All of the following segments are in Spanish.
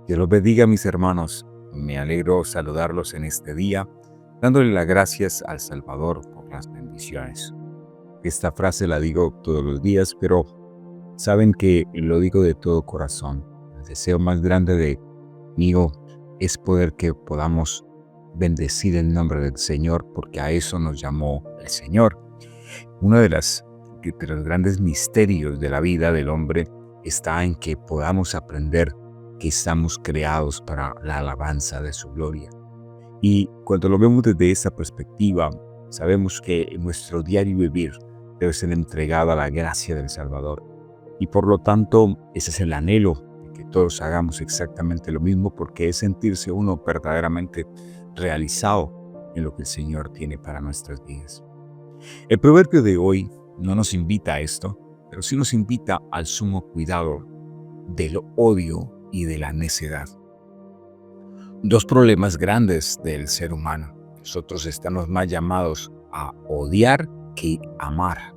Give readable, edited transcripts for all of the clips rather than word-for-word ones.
Dios los bendiga, mis hermanos. Me alegro saludarlos en este día, dándole las gracias al Salvador por las bendiciones. Esta frase la digo todos los días, pero saben que lo digo de todo corazón. El deseo más grande de mío es poder que podamos bendecir el nombre del Señor, porque a eso nos llamó el Señor. Uno de los grandes misterios de la vida del hombre está en que podamos aprender que estamos creados para la alabanza de su gloria. Y cuando lo vemos desde esa perspectiva, sabemos que nuestro diario vivir debe ser entregado a la gracia del Salvador. Y por lo tanto, ese es el anhelo de que todos hagamos exactamente lo mismo, porque es sentirse uno verdaderamente realizado en lo que el Señor tiene para nuestras vidas. El proverbio de hoy no nos invita a esto, pero sí nos invita al sumo cuidado del odio y de la necedad. Dos problemas grandes del ser humano. Nosotros estamos más llamados a odiar que amar.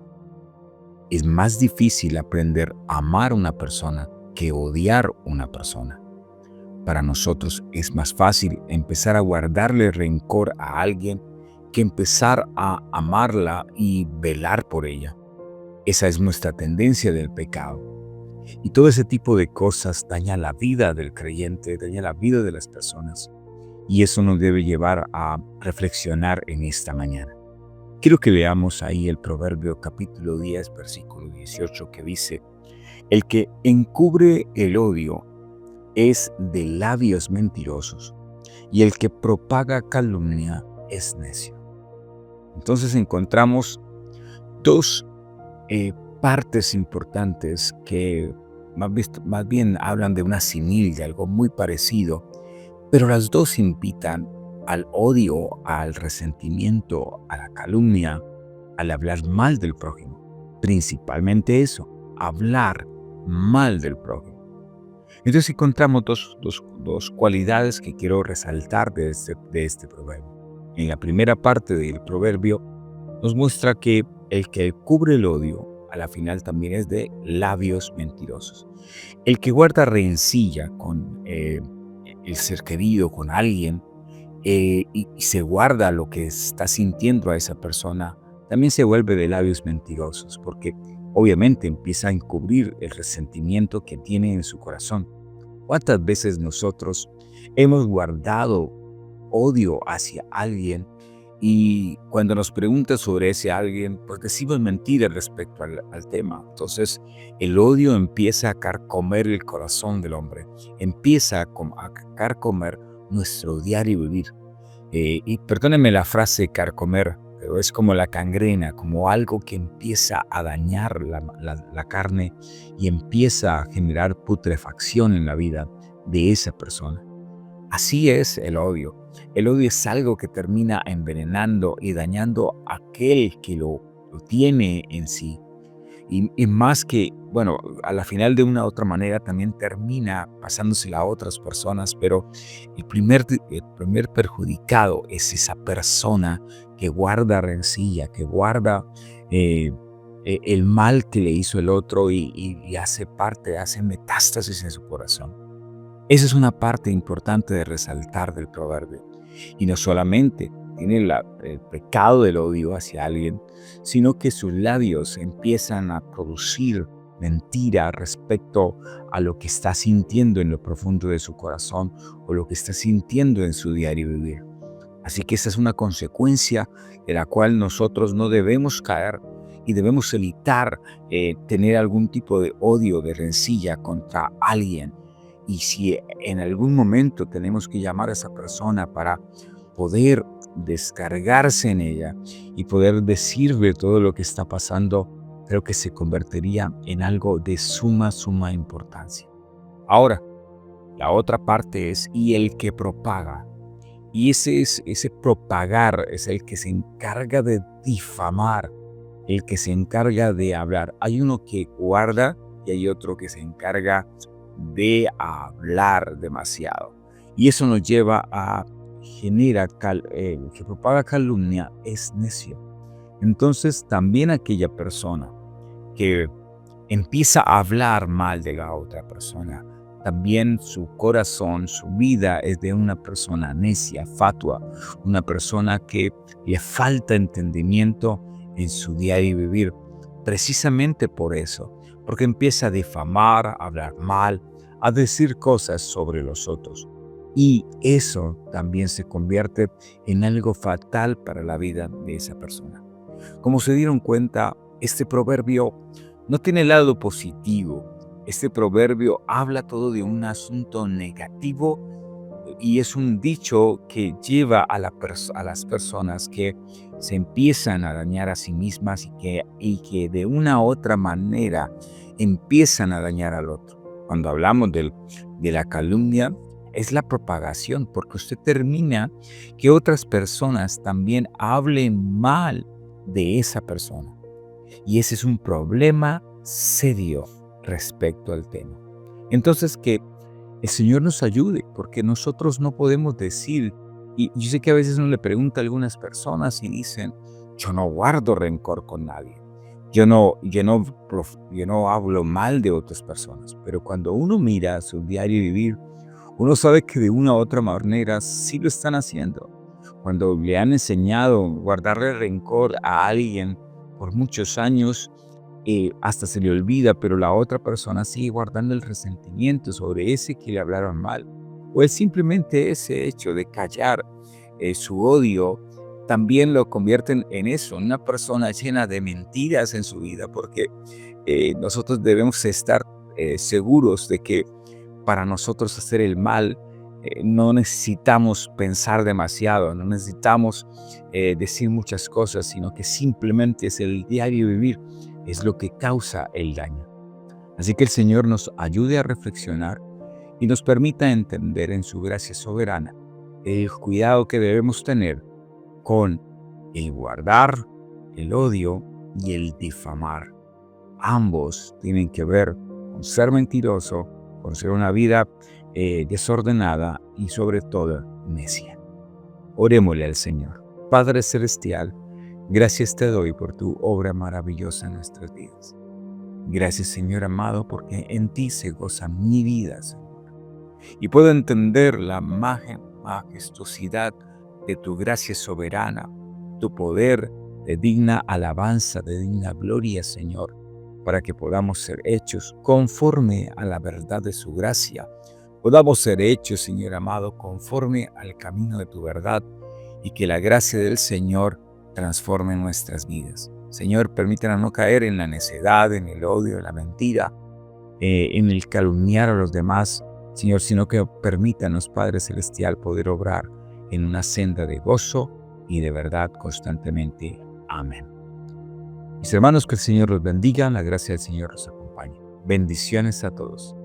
Es más difícil aprender a amar a una persona que odiar a una persona. Para nosotros es más fácil empezar a guardarle rencor a alguien que empezar a amarla y velar por ella. Esa es nuestra tendencia del pecado. Y todo ese tipo de cosas daña la vida del creyente, daña la vida de las personas. Y eso nos debe llevar a reflexionar en esta mañana. Quiero que leamos ahí el Proverbio capítulo 10, versículo 18, que dice: el que encubre el odio es de labios mentirosos, y el que propaga calumnia es necio. Entonces encontramos dos partes importantes que más bien hablan de una simil, de algo muy parecido, pero las dos invitan al odio, al resentimiento, a la calumnia, al hablar mal del prójimo. Principalmente eso, hablar mal del prójimo. Entonces encontramos dos cualidades que quiero resaltar de este proverbio. En la primera parte del proverbio nos muestra que el que cubre el odio, a la final también es de labios mentirosos. El que guarda rencilla con el ser querido, con alguien, y se guarda lo que está sintiendo a esa persona, también se vuelve de labios mentirosos, porque obviamente empieza a encubrir el resentimiento que tiene en su corazón. ¿Cuántas veces nosotros hemos guardado odio hacia alguien y cuando nos preguntan sobre ese alguien, pues decimos mentiras respecto al tema? Entonces, el odio empieza a carcomer el corazón del hombre, empieza a carcomer nuestro diario vivir. Y perdónenme la frase carcomer, pero es como la gangrena, como algo que empieza a dañar la carne y empieza a generar putrefacción en la vida de esa persona. Así es el odio. El odio es algo que termina envenenando y dañando a aquel que lo tiene en sí. Y más que, bueno, a la final de una u otra manera también termina pasándosela a otras personas, pero el primer perjudicado es esa persona que guarda rencilla, que guarda el mal que le hizo el otro y hace metástasis en su corazón. Esa es una parte importante de resaltar del proverbio. Y no solamente tiene el pecado del odio hacia alguien, sino que sus labios empiezan a producir mentira respecto a lo que está sintiendo en lo profundo de su corazón o lo que está sintiendo en su diario vivir. Así que esa es una consecuencia de la cual nosotros no debemos caer y debemos evitar tener algún tipo de odio, de rencilla contra alguien. Y si en algún momento tenemos que llamar a esa persona para poder descargarse en ella y poder decirle todo lo que está pasando, creo que se convertiría en algo de suma importancia. Ahora, la otra parte es, y el que propaga. Y ese propagar es el que se encarga de difamar, el que se encarga de hablar. Hay uno que guarda y hay otro que se encarga de hablar demasiado. Y eso nos lleva a que propaga calumnia es necio. Entonces también aquella persona que empieza a hablar mal de la otra persona, también su corazón, su vida es de una persona necia, fatua, una persona que le falta entendimiento en su diario vivir. Precisamente por eso, porque empieza a difamar, a hablar mal, a decir cosas sobre los otros. Y eso también se convierte en algo fatal para la vida de esa persona. Como se dieron cuenta, este proverbio no tiene el lado positivo. Este proverbio habla todo de un asunto negativo y es un dicho que lleva a las personas que se empiezan a dañar a sí mismas y que de una u otra manera empiezan a dañar al otro. Cuando hablamos de la calumnia, es la propagación, porque usted termina que otras personas también hablen mal de esa persona. Y ese es un problema serio respecto al tema. Entonces, que el Señor nos ayude, porque nosotros no podemos decir, y yo sé que a veces uno le pregunta a algunas personas y dicen, yo no guardo rencor con nadie, yo no hablo mal de otras personas, pero cuando uno mira su diario vivir, uno sabe que de una u otra manera sí lo están haciendo. Cuando le han enseñado a guardarle rencor a alguien por muchos años, hasta se le olvida, pero la otra persona sigue guardando el resentimiento sobre ese que le hablaron mal. O es simplemente ese hecho de callar su odio, también lo convierten en eso, en una persona llena de mentiras en su vida, porque nosotros debemos estar seguros de que para nosotros hacer el mal, no necesitamos pensar demasiado, no necesitamos decir muchas cosas, sino que simplemente es el diario vivir, es lo que causa el daño. Así que el Señor nos ayude a reflexionar y nos permita entender en su gracia soberana el cuidado que debemos tener con el guardar, el odio y el difamar. Ambos tienen que ver con ser mentiroso, con ser una vida desordenada y sobre todo necia. Orémosle al Señor. Padre Celestial, gracias te doy por tu obra maravillosa en nuestras vidas. Gracias, Señor amado, porque en ti se goza mi vida, Señor. Y puedo entender la majestuosidad de tu gracia soberana, tu poder de digna alabanza, de digna gloria, Señor, para que podamos ser hechos conforme a la verdad de su gracia. Podamos ser hechos, Señor amado, conforme al camino de tu verdad y que la gracia del Señor transforme nuestras vidas. Señor, permítanos no caer en la necedad, en el odio, en la mentira, en el calumniar a los demás, Señor, sino que permítanos, Padre Celestial, poder obrar en una senda de gozo y de verdad constantemente. Amén. Mis hermanos, que el Señor los bendiga, la gracia del Señor los acompañe. Bendiciones a todos.